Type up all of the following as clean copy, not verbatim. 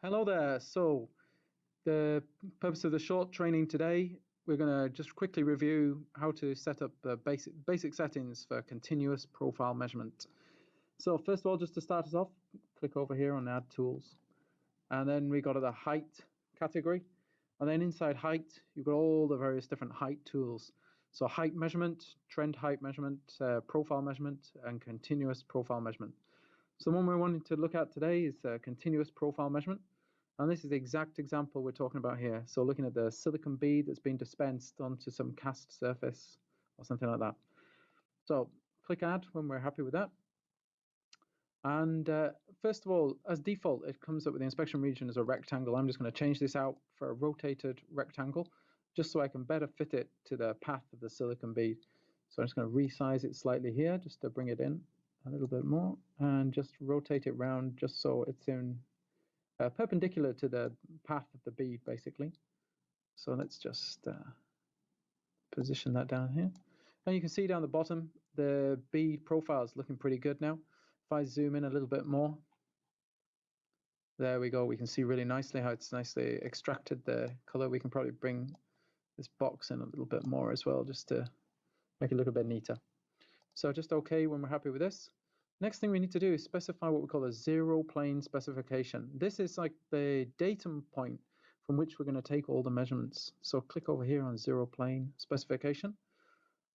Hello there. So the purpose of the short training today, we're going to just quickly review how to set up the basic settings for continuous profile measurement. So first of all, just to start us off, click over here on Add Tools. And then we go to the Height category. And then inside Height, you've got all the various different height tools. So height measurement, trend height measurement, profile measurement, and continuous profile measurement. So the one we're wanting to look at today is continuous profile measurement. And this is the exact example we're talking about here. So looking at the silicon bead that's been dispensed onto some cast surface or something like that. So click Add when we're happy with that. And first of all, as default, it comes up with the inspection region as a rectangle. I'm just going to change this out for a rotated rectangle, just so I can better fit it to the path of the silicon bead. So I'm just going to resize it slightly here, just to bring it in a little bit more, and just rotate it round just so it's in perpendicular to the path of the bead, basically. So let's just position that down here. And you can see down the bottom, the bead profile is looking pretty good now. If I zoom in a little bit more, there we go. We can see really nicely how it's nicely extracted the color. We can probably bring this box in a little bit more as well, just to make it look a bit neater. So just OK when we're happy with this. Next thing we need to do is specify what we call a zero plane specification. This is like the datum point from which we're going to take all the measurements. So click over here on zero plane specification.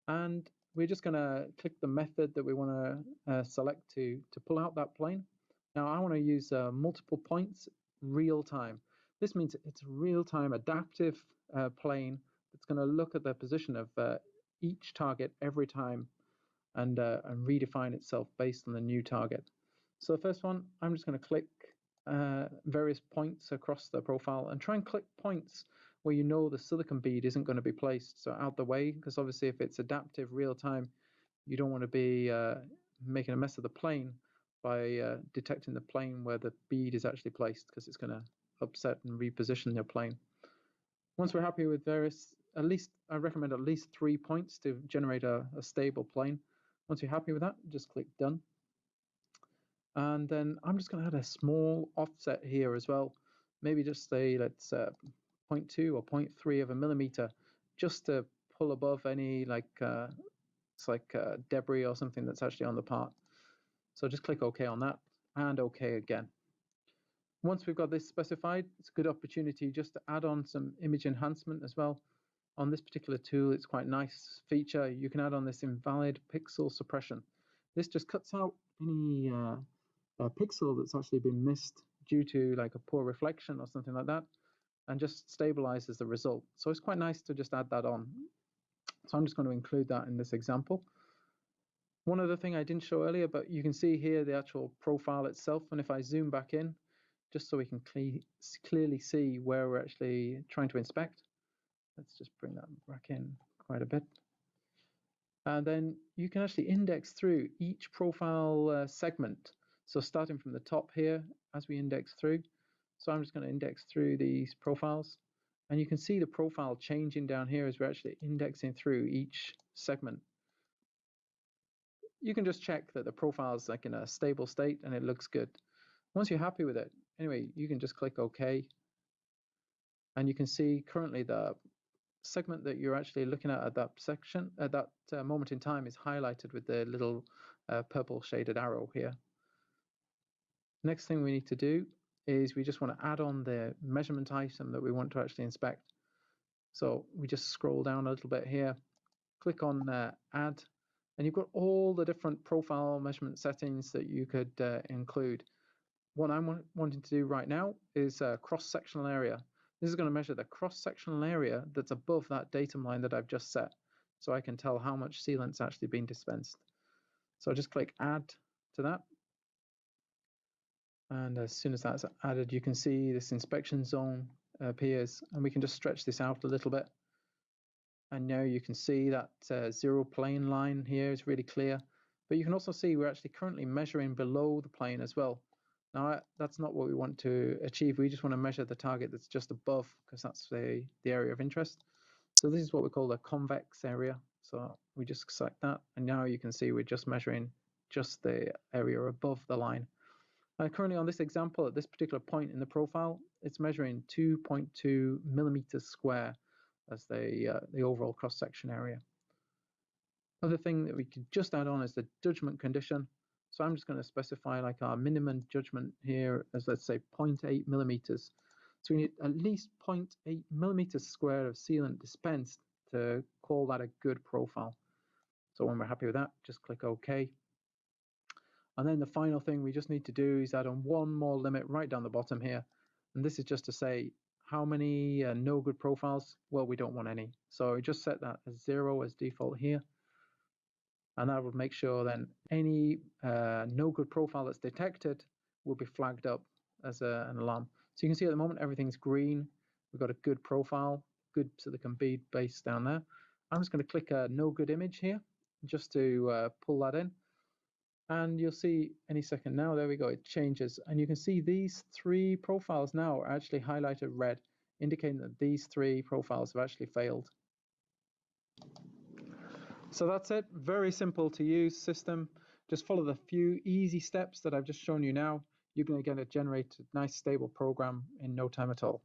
And we're just going to click the method that we want to select to pull out that plane. Now I want to use multiple points real time. This means it's a real-time adaptive plane that's going to look at the position of each target every time and redefine itself based on the new target. So the first one, I'm just going to click various points across the profile and try and click points where you know the silicon bead isn't going to be placed, so out the way, because obviously if it's adaptive real time, you don't want to be making a mess of the plane by detecting the plane where the bead is actually placed, because it's going to upset and reposition your plane. Once we're happy with various, I recommend at least 3 points to generate a stable plane. Once you're happy with that, just click Done. And then I'm just going to add a small offset here as well. Maybe just say, let's 0.2 or 0.3 of a millimeter, just to pull above any it's like debris or something that's actually on the part. So just click OK on that and OK again. Once we've got this specified, it's a good opportunity just to add on some image enhancement as well. On this particular tool, it's quite a nice feature. You can add on this invalid pixel suppression. This just cuts out any pixel that's actually been missed due to like a poor reflection or something like that, and just stabilizes the result. So it's quite nice to just add that on. So I'm just going to include that in this example. One other thing I didn't show earlier, but you can see here the actual profile itself. And if I zoom back in, just so we can clearly see where we're actually trying to inspect, let's just bring that back in quite a bit. And then you can actually index through each profile segment. So starting from the top here, as we index through. So I'm just going to index through these profiles. And you can see the profile changing down here as we're actually indexing through each segment. You can just check that the profile is like in a stable state and it looks good. Once you're happy with it, anyway, you can just click OK. And you can see currently the segment that you're actually looking at that section, at that moment in time, is highlighted with the little purple shaded arrow here. Next thing we need to do is we just want to add on the measurement item that we want to actually inspect. So we just scroll down a little bit here, click on Add, and you've got all the different profile measurement settings that you could include. What I'm wanting to do right now is cross-sectional area. This is going to measure the cross-sectional area that's above that datum line that I've just set, so I can tell how much sealant's actually been dispensed. So I'll just click Add to that. And as soon as that's added, you can see this inspection zone appears, and we can just stretch this out a little bit. And now you can see that zero plane line here is really clear. But you can also see we're actually currently measuring below the plane as well. Now, that's not what we want to achieve. We just want to measure the target that's just above, because that's the area of interest. So this is what we call the convex area. So we just select that, and now you can see we're just measuring just the area above the line. Currently on this example, at this particular point in the profile, it's measuring 2.2 millimeters square as the overall cross-section area. Other thing that we could just add on is the judgment condition. So I'm just going to specify like our minimum judgment here as, let's say, 0.8 millimeters. So we need at least 0.8 millimeters square of sealant dispensed to call that a good profile. So when we're happy with that, just click OK. And then the final thing we just need to do is add on one more limit right down the bottom here. And this is just to say how many no good profiles. Well, we don't want any. So just set that as 0 as default here. And that will make sure then any no good profile that's detected will be flagged up as an alarm. So you can see at the moment everything's green. We've got a good profile, good, so there can be base down there. I'm just going to click a no good image here just to pull that in. And you'll see any second now, there we go, it changes. And you can see these 3 profiles now are actually highlighted red, indicating that these 3 profiles have actually failed. So that's it, very simple to use system. Just follow the few easy steps that I've just shown you now. You're going to get a generated nice stable program in no time at all.